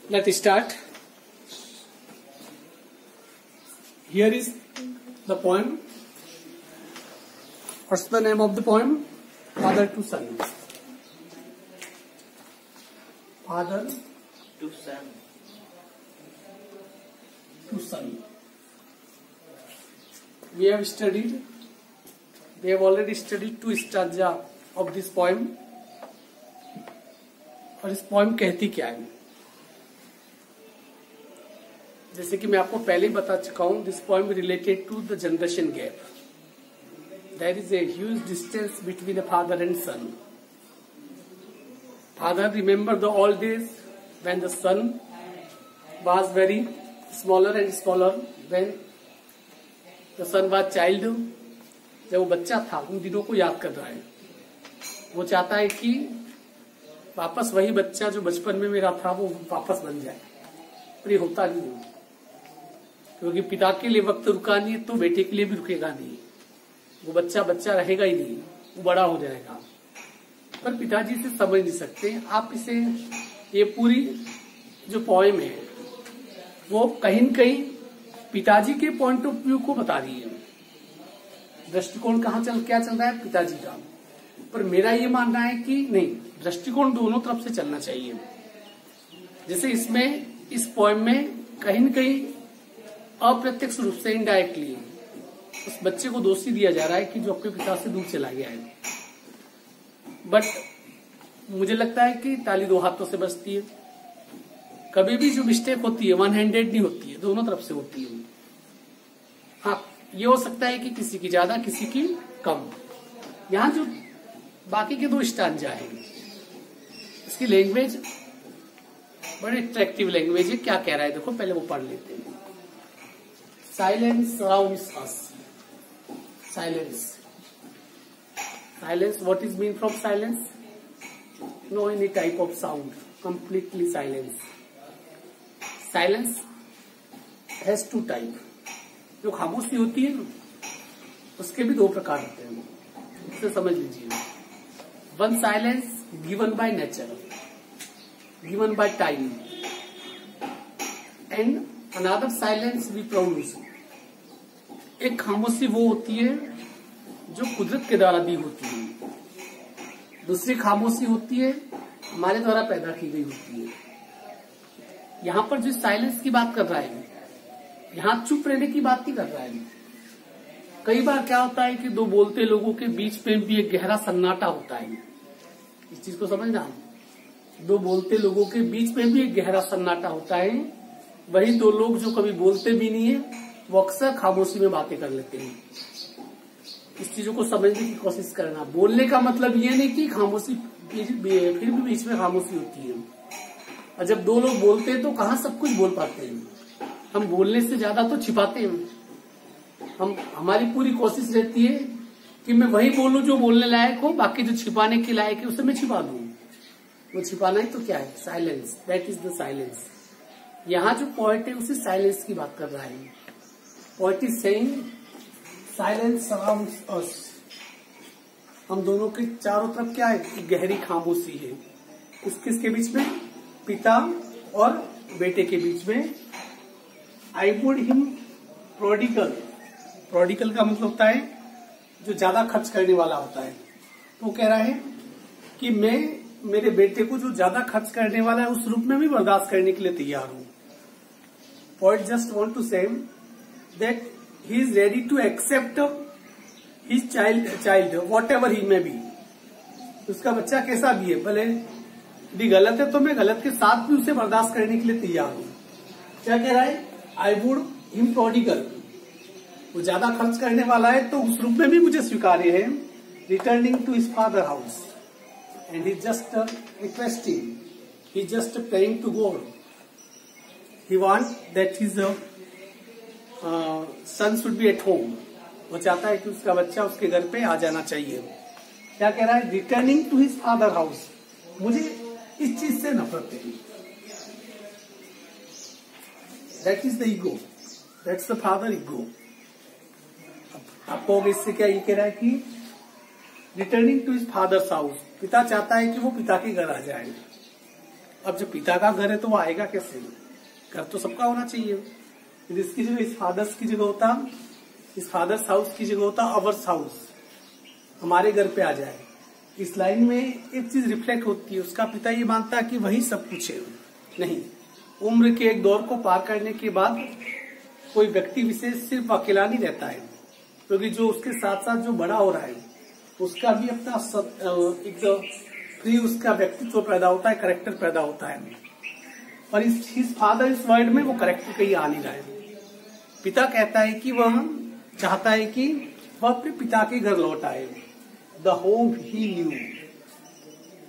Let's start. Here is the poem. What's the name of the poem? Father to Son. Father to Son. To Son. We have already studied 2 stanza of this poem. और इस poem कहती क्या है? जैसे कि मैं आपको पहले ही बता चुका हूं, this poem related to the generation gap. There is a huge distance between a father and son. Father remember the old days when the son was very smaller and smaller, when the son was child. जब वो बच्चा था उन दिनों को याद कर रहा है. वो चाहता है कि वापस वही बच्चा जो बचपन में मेरा था वो वापस बन जाए, पर ये होता नहीं है. क्योंकि पिता के लिए वक्त रुका नहीं तो बेटे के लिए भी रुकेगा नहीं. वो बच्चा बच्चा रहेगा ही नहीं, वो बड़ा हो जाएगा. पर पिताजी से समझ नहीं सकते आप इसे. ये पूरी जो पोएम है वो कहीं न कहीं पिताजी के पॉइंट ऑफ व्यू को बता रही है. दृष्टिकोण क्या चल रहा है? पिताजी का. पर मेरा ये मानना है कि नहीं, दृष्टिकोण दोनों तरफ से चलना चाहिए. जैसे इस पोएम में कहीं न कहीं अप्रत्यक्ष रूप से इनडायरेक्टली उस बच्चे को दोषी दिया जा रहा है कि जो अपने पिता से दूर चला गया है. बट मुझे लगता है कि ताली 2 हाथों से बजती है. कभी भी जो मिस्टेक होती है 1 हैंडेड नहीं होती है, दोनों तरफ से होती है. हाँ, ये हो सकता है कि किसी की ज्यादा किसी की कम. यहाँ जो बाकी के 2 स्टांजा है, इसकी लैंग्वेज बड़ी अट्रैक्टिव लैंग्वेज है. क्या कह रहा है देखो, पहले वो पढ़ लेते हैं. Silence surrounds us. Silence. Silence, what is mean from silence? No any type of sound, completely silence. Silence has 2 type. जो खामोशी होती है ना, उसके भी 2 प्रकार होते हैं. इसे समझ लीजिए. One silence given by nature, given by time, and another silence we produce. एक खामोशी वो होती है जो कुदरत के द्वारा दी होती है. दूसरी खामोशी होती है हमारे द्वारा पैदा की गई होती है. यहाँ पर जो साइलेंस की बात कर रहा है, यहाँ चुप रहने की बात नहीं कर रहा है. कई बार क्या होता है कि 2 बोलते लोगों के बीच में भी एक गहरा सन्नाटा होता है. इस चीज को समझना. 2 बोलते लोगों के बीच में भी एक गहरा सन्नाटा होता है. वही 2 लोग जो कभी बोलते भी नहीं है वो अक्सर खामोशी में बातें कर लेते हैं. इस चीजों को समझने की कोशिश करना. बोलने का मतलब ये नहीं कि खामोशी फिर भी बीच में खामोशी होती है. और जब 2 लोग बोलते हैं तो कहाँ सब कुछ बोल पाते हैं. हम बोलने से ज्यादा तो छिपाते हैं. हमारी पूरी कोशिश रहती है कि मैं वही बोलूं जो बोलने लायक हो, बाकी जो छिपाने के लायक है उसे मैं छिपा दूं. वो छिपाना ही तो क्या है? Silence. That is the silence. यहाँ जो पोएट है उसी साइलेंस की बात कर रहा है. Poet is saying silence surrounds us. हम दोनों के चारों तरफ क्या है? गहरी खामोशी है. किसके बीच में? पिता और बेटे के बीच में. I would him prodigal. Prodigal का मतलब होता है जो ज्यादा खर्च करने वाला होता है. तो कह रहा है कि मैं मेरे बेटे को जो ज्यादा खर्च करने वाला है उस रूप में भी बर्दाश्त करने के लिए तैयार हूं. पोएट जस्ट वांट टू से that he is ready to accept his child whatever he may be. उसका बच्चा कैसा भी है, भले भी गलत है तो मैं गलत के साथ भी उसे बर्दाश्त करने के लिए तैयार हूं. क्या कह रहा है? I would him prodigal. वो ज्यादा खर्च करने वाला है तो उस रूप में भी मुझे स्वीकार्य है. Returning to his father house and he just requesting, he just praying to God. He want that his son should be at home. वो चाहता है कि उसका बच्चा उसके घर पे आ जाना चाहिए. क्या कह रहा है? Returning to his father house. मुझे इस चीज से नफरत है. That is the ego. That's the father ego. आप कहोगे इससे क्या? ये कह रहा है कि returning to his father's house. पिता चाहता है कि वो पिता के घर आ जाए. अब जब पिता का घर है तो वो आएगा कैसे? घर तो सबका होना चाहिए। इसकी जगह इस फादर्स की जगह होता, इस फादर्स हाउस की जगह होता अवर्स हाउस, हमारे घर पे आ जाए। इस लाइन में एक चीज रिफ्लेक्ट होती है, उसका पिता ये मानता है कि वही सब कुछ है। नहीं, उम्र के एक दौर को पार करने के बाद कोई व्यक्ति विशेष सिर्फ अकेला नहीं रहता है, क्योंकि जो उसके साथ साथ जो बड़ा हो रहा है उसका भी अपना एक फ्री उसका व्यक्तित्व पैदा होता है, करेक्टर पैदा होता है। और इस फादर इस वर्ल्ड में वो करेक्टर कहीं आ नहीं रहा है। पिता कहता है कि वह चाहता है कि वह अपने पिता के घर लौट आए, द होम ही न्यू,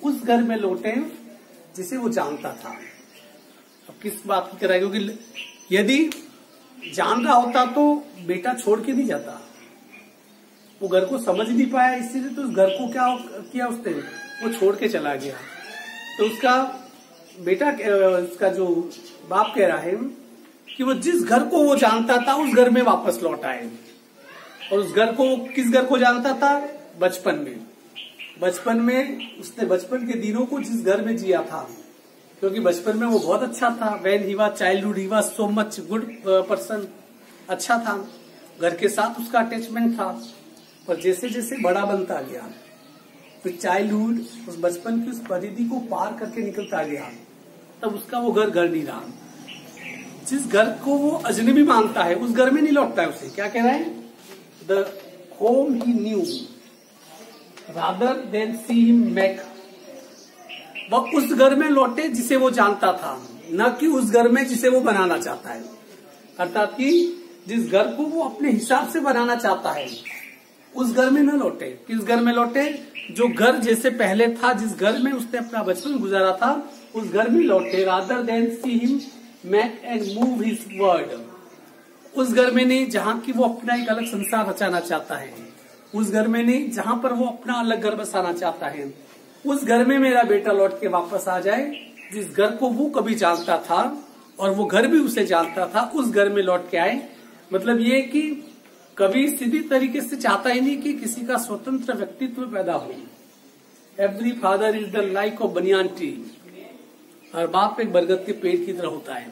उस घर में लौटे जिसे वो जानता था। अब किस बात की तरह, क्योंकि यदि जान रहा होता तो बेटा छोड़ के नहीं जाता, वो घर को समझ नहीं पाया, इसीलिए तो उस घर को क्या किया उसने, वो छोड़ के चला गया। तो उसका बेटा, उसका जो बाप कह रहा है कि वो जिस घर को वो जानता था उस घर में वापस लौट आए। और उस घर को, किस घर को जानता था? बचपन में। बचपन में उसने बचपन के दिनों को जिस घर में जिया था, क्योंकि बचपन में वो बहुत अच्छा था। When he was childhood he was so much good person, अच्छा था, घर के साथ उसका अटैचमेंट था। पर जैसे जैसे बड़ा बनता गया, फिर चाइल्डहुड उस बचपन की उस परिधि को पार करके निकलता गया, तब उसका वो घर नहीं रहा। जिस घर को वो अजनबी मानता है उस घर में नहीं लौटता है उसे। क्या कह रहा है? The home he new rather than see him make, वह उस घर में लौटे जिसे वो जानता था, न कि उस घर में जिसे वो बनाना चाहता है। अर्थात कि जिस घर को वो अपने हिसाब से बनाना चाहता है उस घर में न लौटे। किस घर में लौटे? जो घर जैसे पहले था, जिस घर में उसने अपना बचपन गुजारा था, उस घर में लौटे। Rather than see him make and move his word, उस घर में नहीं जहां की वो अपना एक अलग संसार रचाना चाहता है, उस घर में नहीं जहां पर वो अपना अलग घर बसाना चाहता है। उस घर में मेरा बेटा लौट के वापस आ जाए, जिस घर को वो कभी जानता था और वो घर भी उसे जानता था, उस घर में लौट के आए। मतलब ये कि कभी सीधी तरीके से चाहता ही नहीं कि किसी का स्वतंत्र व्यक्तित्व पैदा हो। Every father is the like of banyan tree, और बाप एक बरगद के पेड़ की तरह होता है।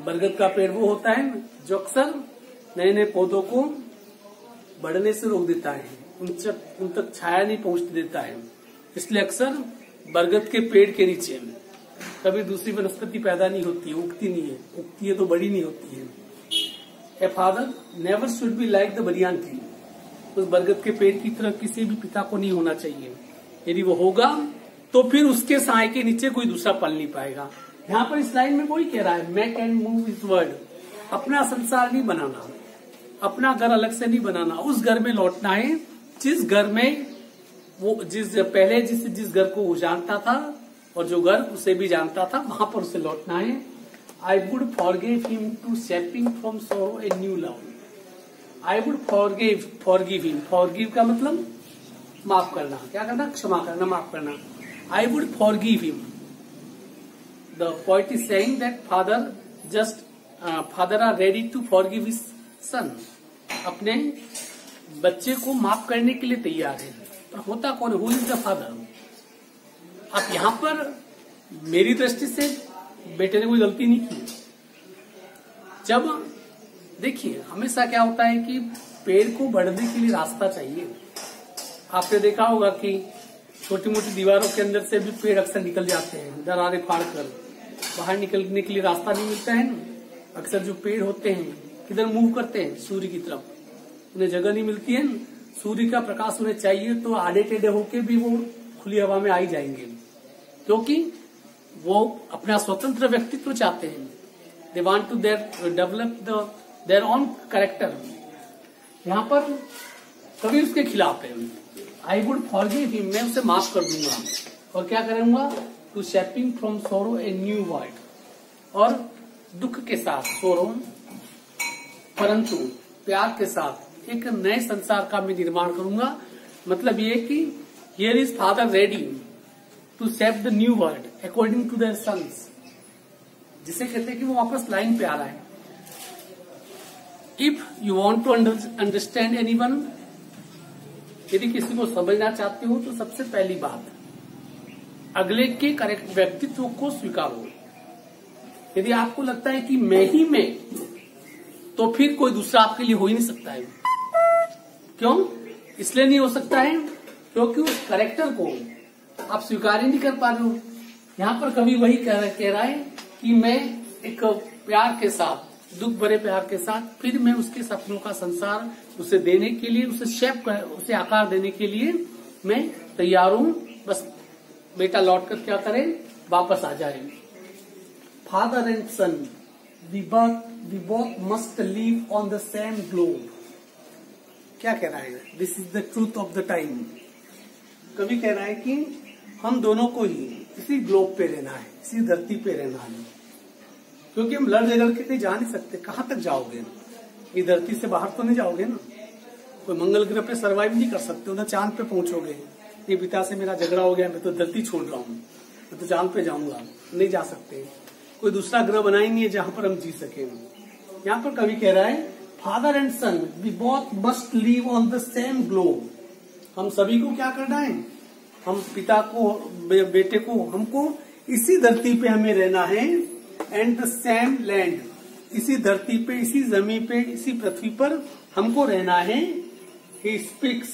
बरगद का पेड़ वो होता है जो अक्सर नए नए पौधों को बढ़ने से रोक देता है, उन तक छाया नहीं पहुंचने देता है। इसलिए अक्सर बरगद के पेड़ के नीचे कभी दूसरी वनस्पति पैदा नहीं होती है, उगती नहीं है, उगती है तो बड़ी नहीं होती है। A father never should be like the banyan tree, उस बरगद के पेड़ की तरह किसी भी पिता को नहीं होना चाहिए। यदि वो होगा तो फिर उसके साय के नीचे कोई दूसरा पल नहीं पाएगा। यहाँ पर इस लाइन में वही कह रहा है, make and move his word, अपना संसार नहीं बनाना, अपना घर अलग से नहीं बनाना, उस घर में लौटना है जिस घर में वो जिस घर को वो जानता था और जो घर उसे भी जानता था, वहां पर उसे लौटना है। I would forgive him to shaping from sorrow a new love, I would forgive him, forgive का मतलब माफ करना, क्या करना? क्षमा करना, माफ करना। I would forgive him, the poet is saying that father are ready to forgive his son, अपने बच्चे को माफ करने के लिए तैयार है। पर होता कौन? Who is the father? अब यहां पर मेरी दृष्टि से बेटे ने कोई गलती नहीं की। जब देखिए, हमेशा क्या होता है कि पेड़ को बढ़ने के लिए रास्ता चाहिए। आपने देखा होगा कि छोटी मोटी दीवारों के अंदर से भी पेड़ अक्सर निकल जाते हैं, दरारें फाड़ कर बाहर निकलने के लिए रास्ता नहीं मिलता है ना। अक्सर जो पेड़ होते हैं किधर मूव करते हैं? सूर्य की तरफ, उन्हें जगह नहीं मिलती है। सूर्य का प्रकाश उन्हें चाहिए तो आड़े टेढ़े होके भी वो खुली हवा में आ ही जाएंगे, क्योंकि वो अपना स्वतंत्र व्यक्तित्व चाहते हैं। They want to develop their own character. यहाँ पर कभी उसके खिलाफ है। आई वुड फॉरगिव हिम, मैं उसे माफ कर दूंगा। और क्या करूंगा? To shaping from sorrow a new world, और दुख के साथ सोरो, परंतु प्यार के साथ एक नए संसार का मैं निर्माण करूंगा। मतलब ये कि here is father ready to shape the new world according to their sons, जिसे कहते हैं कि वो वापस लाइन पे आ रहा है। If you want to understand anyone, यदि किसी को समझना चाहते हो तो सबसे पहली बात अगले के करेक्ट व्यक्तित्व को स्वीकारो। यदि आपको लगता है कि मैं ही मैं, तो फिर कोई दूसरा आपके लिए हो ही नहीं सकता है। क्यों? इसलिए नहीं हो सकता है क्योंकि उस करेक्टर को आप स्वीकार ही नहीं कर पा रहे हो। यहाँ पर कवि वही कह रहा है कि मैं एक प्यार के साथ, दुख भरे प्यार के साथ, फिर मैं उसके सपनों का संसार उसे देने के लिए, उसे शेप, उसे आकार देने के लिए मैं तैयार हूं। बस बेटा लौटकर क्या करे, वापस आ जाए। Father and son, we both must live on the same globe. क्या कह रहा है? This is the truth of the time. कवि कह रहा है कि हम दोनों को ही इसी ग्लोब पे रहना है, इसी धरती पे रहना है, क्योंकि हम लड़ झगड़ के जा नहीं सकते। कहां तक जाओगे? ये धरती से बाहर तो नहीं जाओगे ना। कोई मंगल ग्रह पे सरवाइव नहीं कर सकते, उधर चांद पे पहुंचोगे। ये पिता से मेरा झगड़ा हो गया, मैं तो धरती छोड़ रहा हूँ, मैं तो चांद पे जाऊंगा, नहीं जा सकते। कोई दूसरा ग्रह बना ही नहीं है जहां पर हम जी सके। यहाँ पर कवि कह रहा है father and son, we both must live on the same globe. हम सभी को क्या करना है? हम पिता को, बेटे को, हमको इसी धरती पे हमें रहना है। एंड द सेम लैंड, इसी धरती पे, इसी जमीन पे, इसी पृथ्वी पर हमको रहना है। He speaks,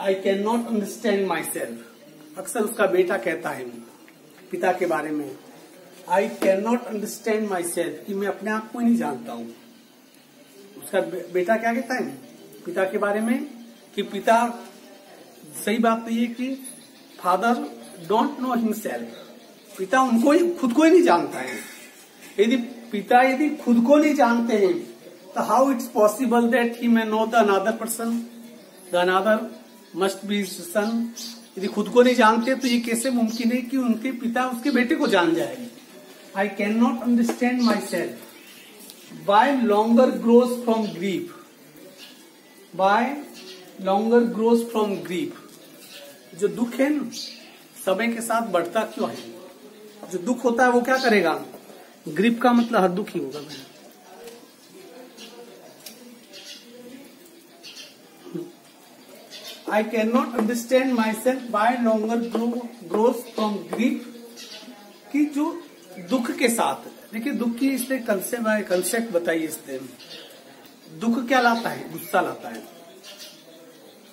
I can not understand my self. अक्सर उसका बेटा कहता है पिता के बारे में, आई can not understand my self, कि मैं अपने आप को ही नहीं जानता हूं। उसका बेटा क्या कहता है पिता के बारे में कि पिता, सही बात तो ये कि फादर डोंट नो हिमसेल्फ, पिता उनको ही, खुद को ही नहीं जानता है। यदि पिता यदि खुद को नहीं जानते हैं तो how it's possible that he may know the another person, the another must be son. यदि खुद को नहीं जानते तो ये कैसे मुमकिन है कि उनके पिता उसके बेटे को जान जाएंगे। I can not understand myself, by longer grows from grief, by longer grows from grief. जो दुख है ना, समय के साथ बढ़ता क्यों है? जो दुख होता है वो क्या करेगा? ग्रीफ का मतलब हर दुख ही होगा। I can not understand myself by longer growth from grief, कि जो दुख के साथ, देखिए दुख की इसने कंसेप्ट बताइए। इसने दुख क्या लाता है? गुस्सा लाता है।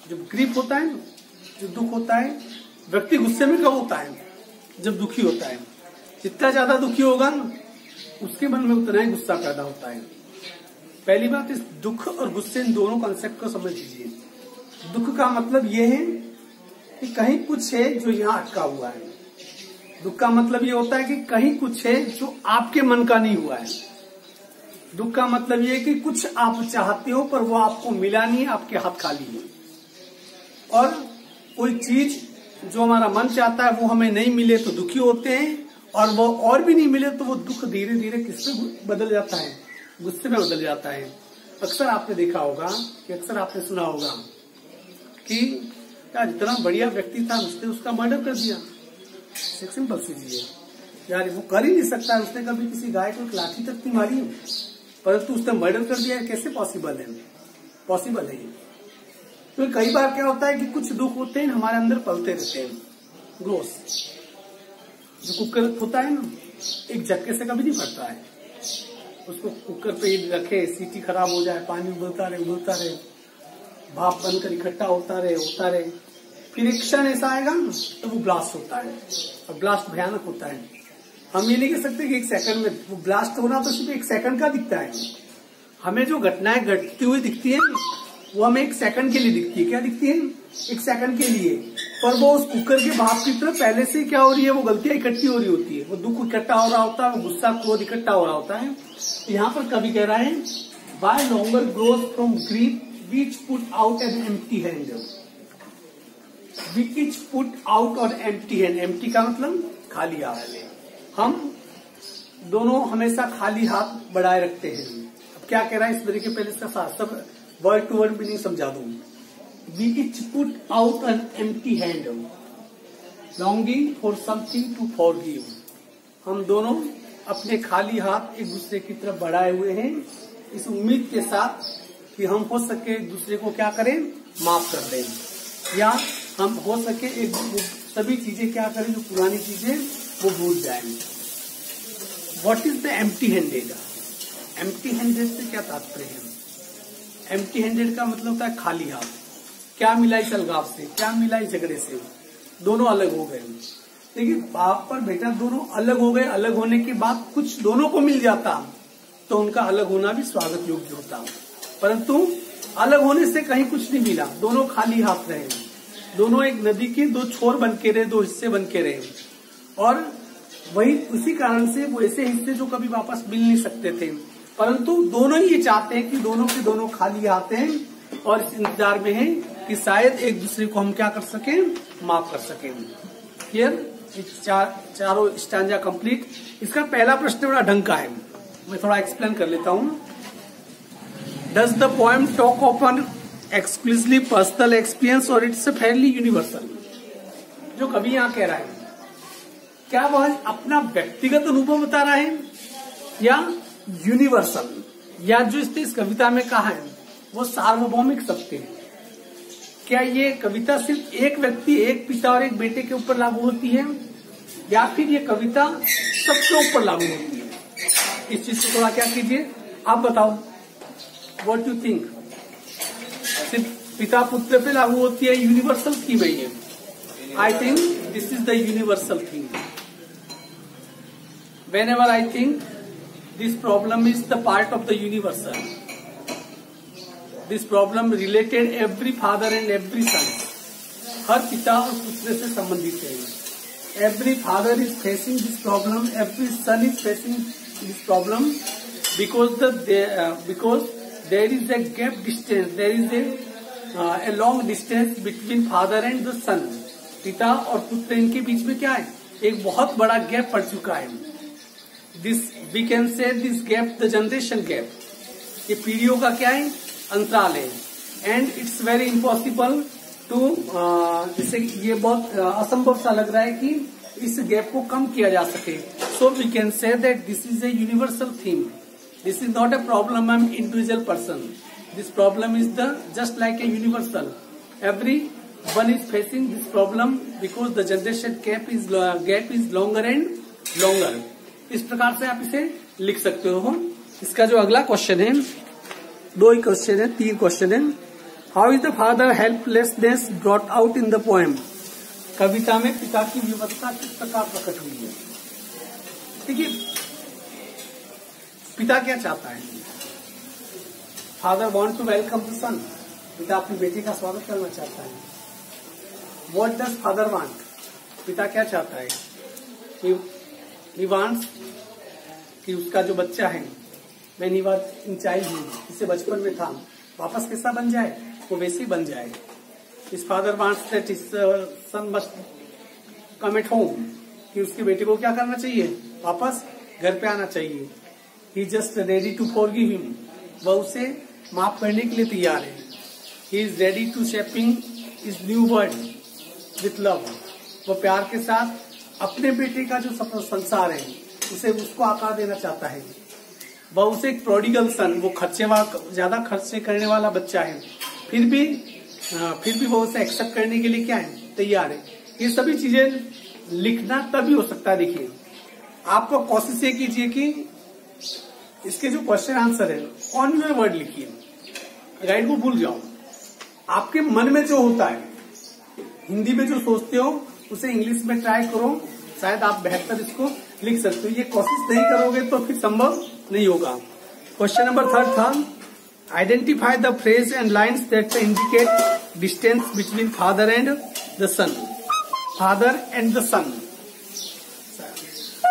जब ग्रीफ होता है, जो दुख होता है, व्यक्ति गुस्से में कब होता है? जब दुखी होता है। जितना ज्यादा दुखी होगा ना, उसके मन में उतना ही गुस्सा पैदा होता है। पहली बात, इस दुख और गुस्से, इन दोनों कॉन्सेप्ट को समझ लीजिए। दुख का मतलब यह है कि कहीं कुछ है जो यहाँ अटका हुआ है। दुख का मतलब ये होता है कि कहीं कुछ है जो आपके मन का नहीं हुआ है। दुख का मतलब ये है कि कुछ आप चाहते हो पर वो आपको मिला नहीं है, आपके हाथ खाली है। और कोई चीज जो हमारा मन चाहता है वो हमें नहीं मिले तो दुखी होते हैं, और वो और भी नहीं मिले तो वो दुख धीरे धीरे किससे बदल जाता है? गुस्से में बदल जाता है। अक्सर आपने देखा होगा कि अक्सर आपने सुना होगा कि यार इतना बढ़िया व्यक्ति था, उसने उसका मर्डर कर दिया। एक सिंपल सी चीज है यार, वो कर ही नहीं सकता है। उसने कभी किसी गाय को लाठी तक नहीं मारी, परंतु उसने मर्डर कर दिया। कैसे पॉसिबल है? पॉसिबल है ये। तो कई बार क्या होता है कि कुछ दुख होते हैं हमारे अंदर पलते रहते हैं। ग्रोस जो कुकर होता है ना, एक झटके से कभी नहीं फटता है। उसको कुकर पे रखे, सीटी खराब हो जाए, पानी उबलता रहे, भाप बनकर इकट्ठा होता रहे, फिर एक क्षण ऐसा आएगा ना तो वो ब्लास्ट होता है, और ब्लास्ट भयानक होता है। हम ये नहीं कह सकते कि एक सेकंड में वो ब्लास्ट होना, तो सिर्फ एक सेकंड का दिखता है। हमें जो घटनाएं घटती हुई दिखती है वो हमें एक सेकंड के लिए दिखती है। क्या दिखती है? एक सेकंड के लिए। पर वो उस कुकर के भाप की तरफ पहले से क्या हो रही है? वो गलतियां इकट्ठी हो रही होती है, वो दुख इकट्ठा हो रहा होता है, वो गुस्सा क्रोध इकट्ठा हो रहा होता है। तो यहाँ पर कवि कह रहा है by longer growth from grief which put out an empty hand, which put out an empty hand। empty का मतलब खाली हाथ। हम दोनों हमेशा खाली हाथ बढ़ाए रखते हैं। अब क्या कह रहा है इस तरीके? पहले इसका सब वर्ड टू वर्ड मीनिंग समझा दूं। which put out an empty hand, longing for something to forgive। हम दोनों अपने खाली हाथ एक दूसरे की तरफ बढ़ाए हुए हैं, इस उम्मीद के साथ कि हम हो सके एक दूसरे को क्या करें? माफ कर दें, या हम हो सके एक सभी चीजें क्या करें, जो पुरानी चीजें वो भूल जाएं। What is the empty handed? Empty handed से क्या तात्पर्य है? एम्प्टी हैंडेड का मतलब होता है खाली हाथ। क्या मिला इस अलगाव से, क्या मिला इस झगड़े से? दोनों अलग हो गए। देखिए, बाप और बेटा दोनों अलग हो गए। अलग होने के बाद कुछ दोनों को मिल जाता तो उनका अलग होना भी स्वागत योग्य होता, परंतु अलग होने से कहीं कुछ नहीं मिला। दोनों खाली हाथ रहे, दोनों एक नदी के दो छोर बन के रहे, दो हिस्से बन के रहे। और वही उसी कारण से वो ऐसे हिस्से जो कभी वापस मिल नहीं सकते थे, परंतु दोनों ही ये चाहते हैं कि दोनों के दोनों खाली हाथ हैं और इस इंतजार में हैं कि शायद एक दूसरे को हम क्या कर सकें, माफ कर सकें। क्लियर? चारों स्टैंजा कंप्लीट। इसका पहला प्रश्न बड़ा ढंग का है, मैं थोड़ा एक्सप्लेन कर लेता हूं। Does the poem talk on exclusively personal experience और इट्स फेयरली यूनिवर्सल? जो कवि यहाँ कह रहा है, क्या वह अपना व्यक्तिगत अनुभव बता रहा है या यूनिवर्सल, या जो इसने इस कविता में कहा है वो सार्वभौमिक सत्य है? क्या ये कविता सिर्फ एक व्यक्ति, एक पिता और एक बेटे के ऊपर लागू होती है, या फिर ये कविता सबके ऊपर लागू होती है? इस चीज को थोड़ा क्या कीजिए, आप बताओ, व्हाट यू थिंक? सिर्फ पिता पुत्र पे लागू होती है, यूनिवर्सल थीम है ये? I think this is the universal theme. Whenever I think this problem is the part of the universal, this problem related every father and every son, हर पिता और पुत्र से संबंधित है। Every father is facing this problem, every son is facing this problem because there is a gap distance, there is a long distance between father and the son. पिता और पुत्र इनके बीच में क्या है, एक बहुत बड़ा गैप पड़ चुका है। This we can say this gap the generation gap, ये पीढ़ियों का क्या है, अंतराल है। And it's very impossible to, जैसे ये बहुत असंभव सा लग रहा है कि इस गैप को कम किया जा सके। So we can say that this is a universal theme, this is not a problem of individual person, this problem is the just like a universal, everyone is facing this problem because the generation gap is longer and longer. इस प्रकार से आप इसे लिख सकते हो। इसका जो अगला क्वेश्चन है, दो ही क्वेश्चन है, तीन क्वेश्चन है। How is the father helplessness brought out in the poem? कविता में पिता की विवशता किस प्रकार प्रकट हुई है? देखिए, पिता क्या चाहता है? Father want to welcome the son, पिता अपनी बेटी का स्वागत करना चाहता है। What does father want? पिता क्या चाहता है? He wants कि उसका जो बच्चा है, when he was in childhood, जिसे बचपन में था, वापस कैसा बन जाए, वो वैसे ही बन जाए। His father wants that his son must come at home, कि उसके बेटे को क्या करना चाहिए, वापस घर पे आना चाहिए। He just ready to forgive him, वह उसे माफ करने के लिए तैयार है। He is ready to shaping his new world with love, वो प्यार के साथ अपने बेटे का जो संसार है उसे उसको आकार देना चाहता है। वह उसे एक प्रोडिगल सन, वो ज्यादा खर्चे करने वाला बच्चा है, फिर भी वो उसे एक्सेप्ट करने के लिए क्या है, तैयार है। ये सभी चीजें लिखना तभी हो सकता है। देखिए, आपको कोशिश ये कीजिए कि इसके जो क्वेश्चन आंसर है ऑन योर वर्ड लिखिए, गाइड को भूल जाओ। आपके मन में जो होता है, हिंदी में जो सोचते हो उसे इंग्लिश में ट्राई करो, शायद आप बेहतर इसको लिख सकते हो। ये कोशिश नहीं करोगे तो फिर संभव नहीं होगा। क्वेश्चन नंबर 3 था, identify the phrase and lines that indicate distance between father and the son. Father and the son,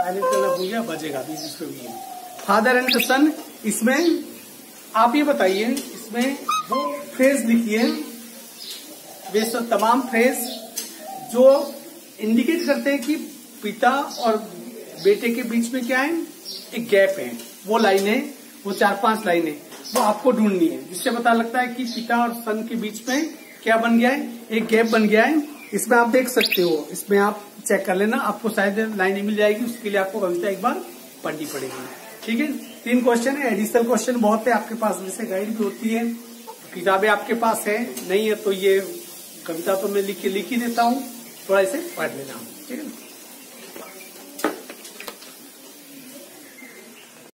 भूल गया, बजेगा बीच इसको भी। फादर एंड द सन, इसमें आप ये बताइए, इसमें वो फ्रेज लिखिए, वे सब तमाम फ्रेज जो इंडिकेट करते हैं कि पिता और बेटे के बीच में क्या है, एक गैप है। वो लाइनें, वो 4-5 लाइनें, वो आपको ढूंढनी है, जिससे पता लगता है कि पिता और सन के बीच में क्या बन गया है, एक गैप बन गया है। इसमें आप देख सकते हो, इसमें आप चेक कर लेना, आपको शायद लाइनें मिल जाएगी। उसके लिए आपको कविता एक बार पढ़नी पड़ेगी। ठीक है, 3 क्वेश्चन है, एडिशनल क्वेश्चन बहुत है आपके पास, जैसे गाइड भी होती है, किताबें आपके पास है, नहीं है तो ये कविता तो मैं लिख ही देता हूँ। थोड़ा इसे पढ़ लेना, ठीक है ना।